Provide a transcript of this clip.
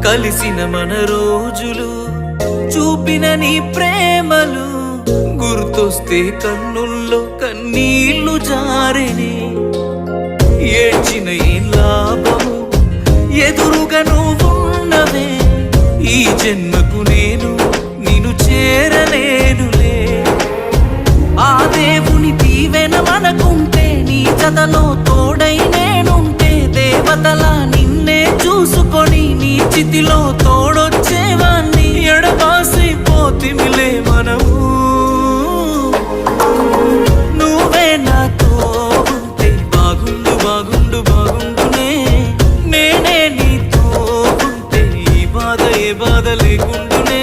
కలిసిన మన రోజులు చూపిన నీ ప్రేమలు గుర్తొస్తే కన్నుల్లో కన్నీళ్లు జారెనే ఏడ్చిన ఈ లాభము ఎదురుగా నువ్వున్నవే ఈ జన్మకు నేను నిన్ను చేరలేనులే ఆ దేవుని దీవెన మనకుంటే నీ జతలో తోడై నేనుంటే దేవతలా నిన్నే చూసుకొని నీ చితిలో తోడొచ్చేవాణ్ణి ఎడబాసిపోతిమిలే మనము నువ్వే నాతో ఉంటే బాగుండు బాగుండు బాగుండునే నేనే నీతో ఉంటే ఈ బాధ ఏ బాధ లేకుండునే